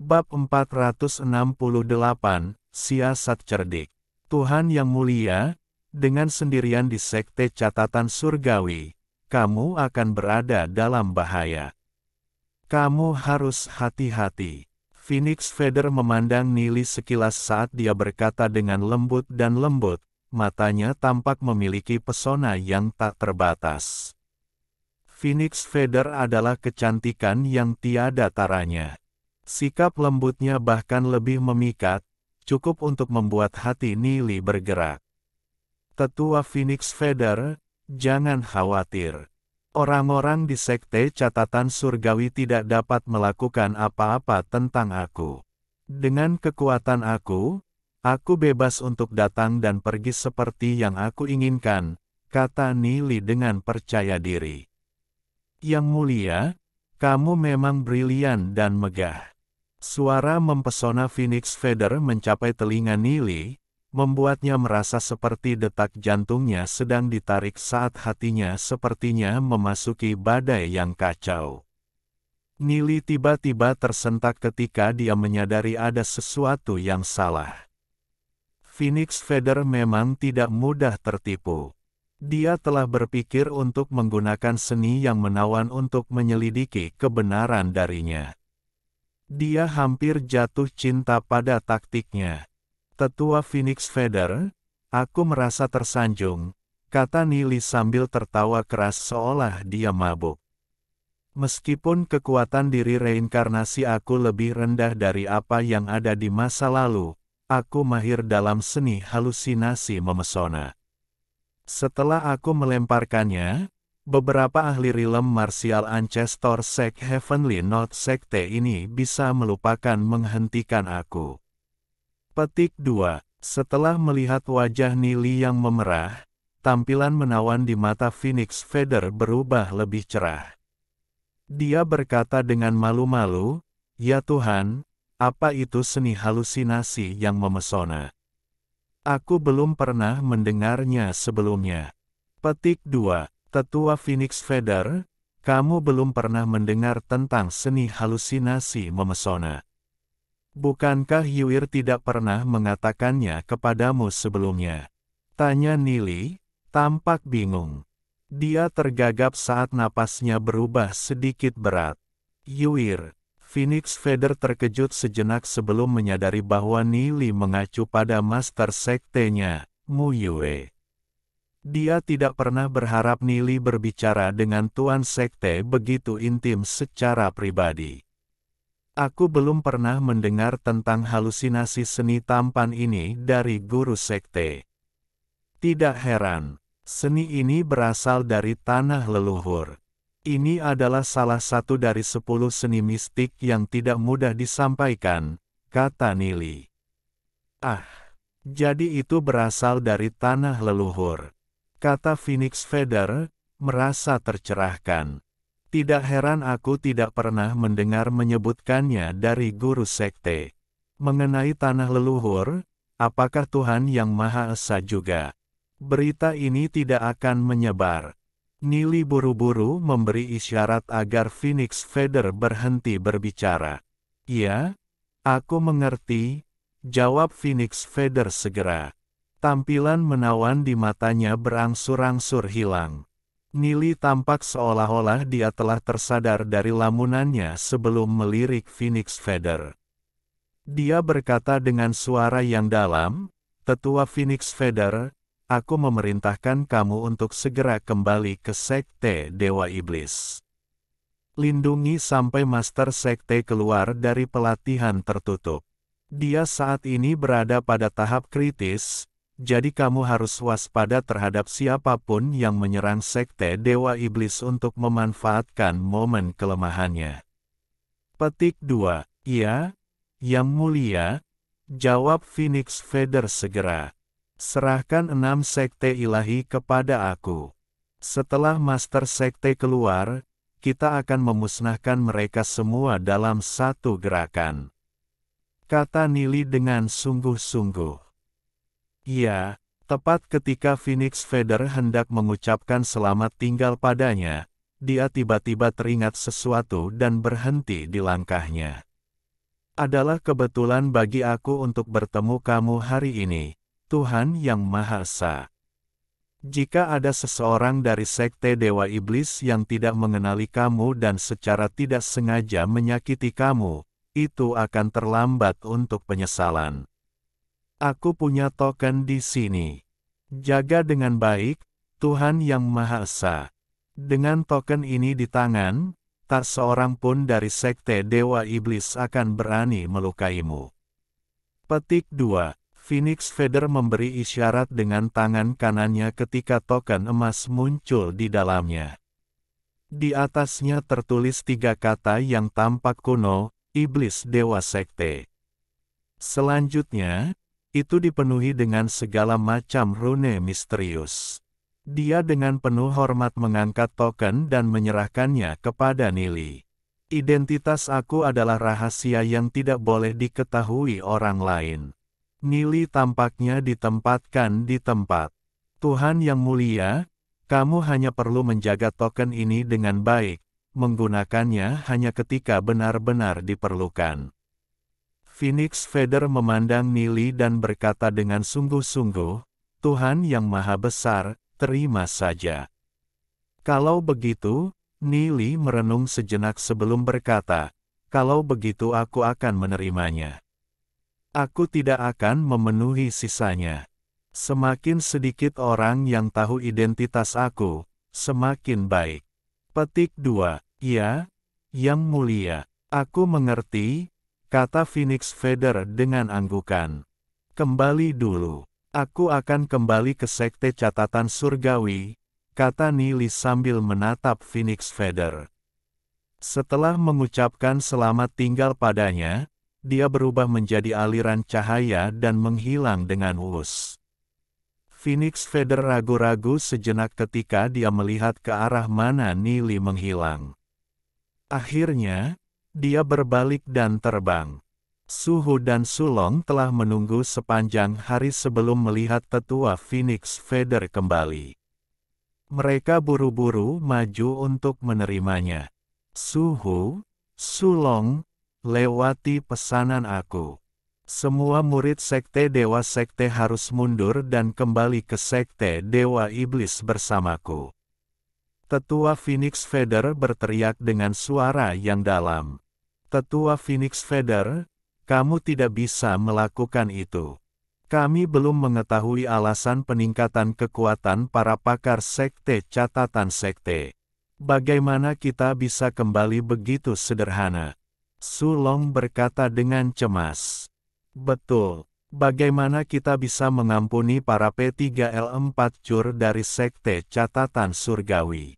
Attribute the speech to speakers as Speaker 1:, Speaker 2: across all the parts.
Speaker 1: Bab 468, Siasat Cerdik. Tuhan yang mulia, dengan sendirian di sekte catatan surgawi, kamu akan berada dalam bahaya. Kamu harus hati-hati. Phoenix Feather memandang Nili sekilas saat dia berkata dengan lembut dan lembut, matanya tampak memiliki pesona yang tak terbatas. Phoenix Feather adalah kecantikan yang tiada taranya. Sikap lembutnya bahkan lebih memikat, cukup untuk membuat hati Nili bergerak. Tetua Phoenix Feather, jangan khawatir. Orang-orang di sekte catatan surgawi tidak dapat melakukan apa-apa tentang aku. Dengan kekuatan aku bebas untuk datang dan pergi seperti yang aku inginkan, kata Nili dengan percaya diri. Yang mulia, kamu memang brilian dan megah. Suara mempesona Phoenix Feather mencapai telinga Nili, membuatnya merasa seperti detak jantungnya sedang ditarik saat hatinya sepertinya memasuki badai yang kacau. Nili tiba-tiba tersentak ketika dia menyadari ada sesuatu yang salah. Phoenix Feather memang tidak mudah tertipu. Dia telah berpikir untuk menggunakan seni yang menawan untuk menyelidiki kebenaran darinya. Dia hampir jatuh cinta pada taktiknya. Tetua Phoenix Feather, aku merasa tersanjung, kata Nili sambil tertawa keras seolah dia mabuk. Meskipun kekuatan diri reinkarnasi aku lebih rendah dari apa yang ada di masa lalu, aku mahir dalam seni halusinasi memesona. Setelah aku melemparkannya, beberapa ahli rilem martial Ancestor Sect Heavenly Note sekte ini bisa melupakan menghentikan aku. Petik 2. Setelah melihat wajah Nili yang memerah, tampilan menawan di mata Phoenix Feather berubah lebih cerah. Dia berkata dengan malu-malu, "Ya Tuhan, apa itu seni halusinasi yang memesona? Aku belum pernah mendengarnya sebelumnya." Petik 2. Tetua Phoenix Feather, kamu belum pernah mendengar tentang seni halusinasi memesona. Bukankah Yuir tidak pernah mengatakannya kepadamu sebelumnya? Tanya Nili, tampak bingung. Dia tergagap saat napasnya berubah sedikit berat. Yuir. Phoenix Feather terkejut sejenak sebelum menyadari bahwa Nili mengacu pada master sektenya, Mu Yue. Dia tidak pernah berharap Nili berbicara dengan tuan sekte begitu intim secara pribadi. Aku belum pernah mendengar tentang halusinasi seni tampan ini dari guru sekte. Tidak heran, seni ini berasal dari tanah leluhur. Ini adalah salah satu dari 10 seni mistik yang tidak mudah disampaikan, kata Nili. Ah, jadi itu berasal dari tanah leluhur, kata Phoenix Feather, merasa tercerahkan. Tidak heran aku tidak pernah mendengar menyebutkannya dari guru sekte. Mengenai tanah leluhur, apakah Tuhan Yang Maha Esa juga? Berita ini tidak akan menyebar. Nili buru-buru memberi isyarat agar Phoenix Feather berhenti berbicara. "Ya, aku mengerti," jawab Phoenix Feather segera. Tampilan menawan di matanya berangsur-angsur hilang. Nili tampak seolah-olah dia telah tersadar dari lamunannya sebelum melirik Phoenix Feather. Dia berkata dengan suara yang dalam, "Tetua Phoenix Feather, aku memerintahkan kamu untuk segera kembali ke sekte Dewa Iblis. Lindungi sampai master sekte keluar dari pelatihan tertutup. Dia saat ini berada pada tahap kritis, jadi kamu harus waspada terhadap siapapun yang menyerang sekte Dewa Iblis untuk memanfaatkan momen kelemahannya." Petik 2. "Iya, Yang Mulia," jawab Phoenix Feather segera. "Serahkan 6 sekte ilahi kepada aku. Setelah master sekte keluar, kita akan memusnahkan mereka semua dalam satu gerakan," kata Nili dengan sungguh-sungguh. Ya, tepat ketika Phoenix Feather hendak mengucapkan selamat tinggal padanya, dia tiba-tiba teringat sesuatu dan berhenti di langkahnya. Adalah kebetulan bagi aku untuk bertemu kamu hari ini, Tuhan Yang Maha Esa. Jika ada seseorang dari sekte Dewa Iblis yang tidak mengenali kamu dan secara tidak sengaja menyakiti kamu, itu akan terlambat untuk penyesalan. Aku punya token di sini. Jaga dengan baik, Tuhan Yang Maha Esa. Dengan token ini di tangan, tak seorang pun dari sekte Dewa Iblis akan berani melukaimu. Petik 2. Phoenix Feather memberi isyarat dengan tangan kanannya ketika token emas muncul di dalamnya. Di atasnya tertulis 3 kata yang tampak kuno, Iblis Dewa Sekte. Selanjutnya, itu dipenuhi dengan segala macam rune misterius. Dia dengan penuh hormat mengangkat token dan menyerahkannya kepada Nili. Identitas aku adalah rahasia yang tidak boleh diketahui orang lain. Nili tampaknya ditempatkan di tempat. Tuhan yang mulia, kamu hanya perlu menjaga token ini dengan baik, menggunakannya hanya ketika benar-benar diperlukan. Phoenix Feather memandang Nili dan berkata dengan sungguh-sungguh, Tuhan yang Maha Besar, terima saja. Kalau begitu, Nili merenung sejenak sebelum berkata, kalau begitu aku akan menerimanya. Aku tidak akan memenuhi sisanya. Semakin sedikit orang yang tahu identitas aku, semakin baik. Petik 2. Ya, Yang Mulia. Aku mengerti, kata Phoenix Feather dengan anggukan. Kembali dulu. Aku akan kembali ke sekte catatan surgawi, kata Nili sambil menatap Phoenix Feather. Setelah mengucapkan selamat tinggal padanya, dia berubah menjadi aliran cahaya dan menghilang dengan wus. Phoenix Feather ragu-ragu sejenak ketika dia melihat ke arah mana Nili menghilang. Akhirnya, dia berbalik dan terbang. Suhu dan Sulong telah menunggu sepanjang hari sebelum melihat tetua Phoenix Feather kembali. Mereka buru-buru maju untuk menerimanya. Suhu, Sulong, lewati pesanan aku. Semua murid sekte Dewa Sekte harus mundur dan kembali ke sekte Dewa Iblis bersamaku. Tetua Phoenix Feather berteriak dengan suara yang dalam. Tetua Phoenix Feather, kamu tidak bisa melakukan itu. Kami belum mengetahui alasan peningkatan kekuatan para pakar sekte catatan sekte. Bagaimana kita bisa kembali begitu sederhana? Sulong berkata dengan cemas. Betul. Bagaimana kita bisa mengampuni para P3L4 cur dari sekte catatan surgawi?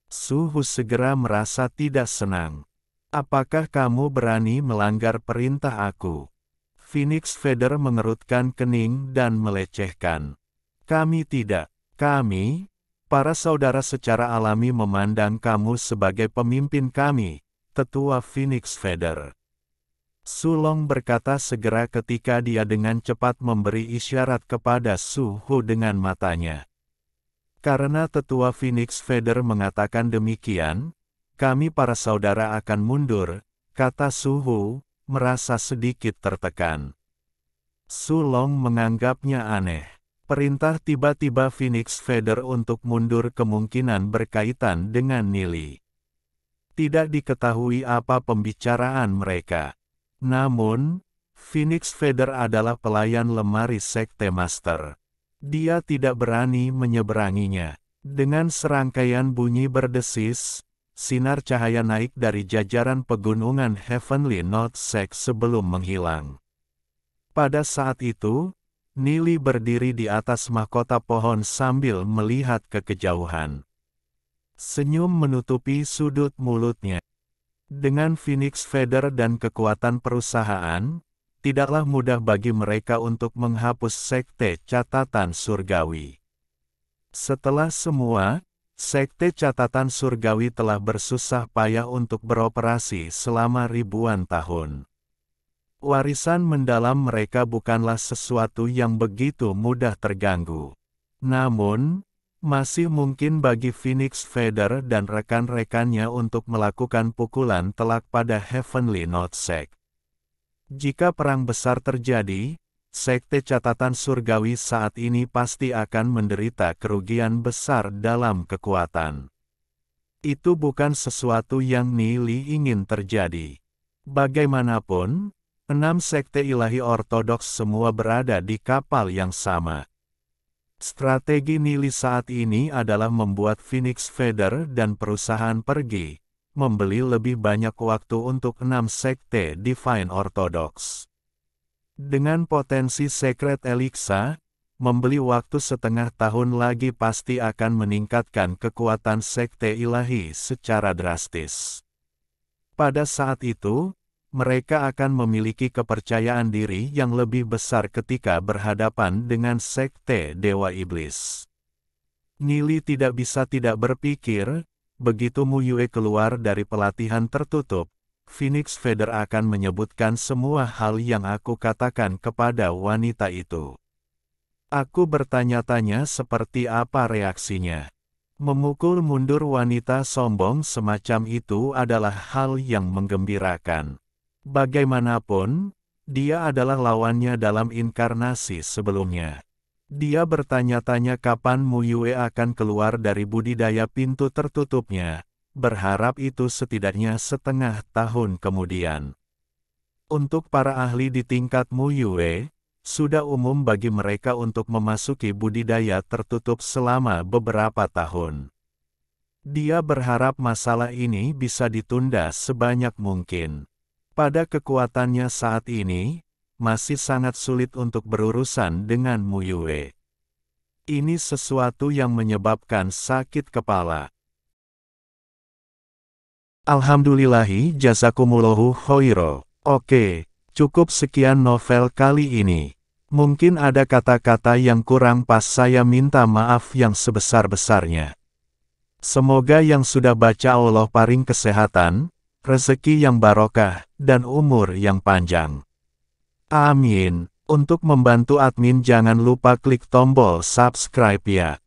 Speaker 1: Suhu segera merasa tidak senang. Apakah kamu berani melanggar perintah aku? Phoenix Feather mengerutkan kening dan melecehkan. Kami tidak. Kami, para saudara secara alami memandang kamu sebagai pemimpin kami, tetua Phoenix Feather. Sulong berkata segera ketika dia dengan cepat memberi isyarat kepada Suhu dengan matanya. Karena tetua Phoenix Feather mengatakan demikian, kami para saudara akan mundur, kata Suhu, merasa sedikit tertekan. Sulong menganggapnya aneh. Perintah tiba-tiba Phoenix Feather untuk mundur kemungkinan berkaitan dengan Nili. Tidak diketahui apa pembicaraan mereka. Namun, Phoenix Feather adalah pelayan lemari Sekte Master. Dia tidak berani menyeberanginya. Dengan serangkaian bunyi berdesis, sinar cahaya naik dari jajaran pegunungan Heavenly North Sect sebelum menghilang. Pada saat itu, Nili berdiri di atas mahkota pohon sambil melihat ke kejauhan. Senyum menutupi sudut mulutnya. Dengan Phoenix Feather dan kekuatan perusahaan, tidaklah mudah bagi mereka untuk menghapus sekte catatan surgawi. Setelah semua, sekte catatan surgawi telah bersusah payah untuk beroperasi selama ribuan tahun. Warisan mendalam mereka bukanlah sesuatu yang begitu mudah terganggu. Namun, masih mungkin bagi Phoenix Feather dan rekan-rekannya untuk melakukan pukulan telak pada Heavenly North Sect. Jika perang besar terjadi, Sekte Catatan Surgawi saat ini pasti akan menderita kerugian besar dalam kekuatan. Itu bukan sesuatu yang Nili ingin terjadi. Bagaimanapun, 6 sekte ilahi ortodoks semua berada di kapal yang sama. Strategi Nili saat ini adalah membuat Phoenix Feather dan perusahaan pergi, membeli lebih banyak waktu untuk 6 sekte Divine Orthodox. Dengan potensi Secret Elixir, membeli waktu setengah tahun lagi pasti akan meningkatkan kekuatan sekte ilahi secara drastis. Pada saat itu, mereka akan memiliki kepercayaan diri yang lebih besar ketika berhadapan dengan sekte Dewa Iblis. Nili tidak bisa tidak berpikir, begitu Mu Yue keluar dari pelatihan tertutup, Phoenix Feather akan menyebutkan semua hal yang aku katakan kepada wanita itu. Aku bertanya-tanya seperti apa reaksinya. Memukul mundur wanita sombong semacam itu adalah hal yang menggembirakan. Bagaimanapun, dia adalah lawannya dalam inkarnasi sebelumnya. Dia bertanya-tanya kapan Mu Yue akan keluar dari budidaya pintu tertutupnya, berharap itu setidaknya setengah tahun kemudian. Untuk para ahli di tingkat Mu Yue, sudah umum bagi mereka untuk memasuki budidaya tertutup selama beberapa tahun. Dia berharap masalah ini bisa ditunda sebanyak mungkin. Pada kekuatannya saat ini, masih sangat sulit untuk berurusan dengan Mu Yue. Ini sesuatu yang menyebabkan sakit kepala. Alhamdulillahi jazakumullahu khairo. Oke, cukup sekian novel kali ini. Mungkin ada kata-kata yang kurang pas, saya minta maaf yang sebesar-besarnya. Semoga yang sudah baca Allah paring kesehatan, rezeki yang barokah, dan umur yang panjang. Amin. Untuk membantu admin jangan lupa klik tombol subscribe ya.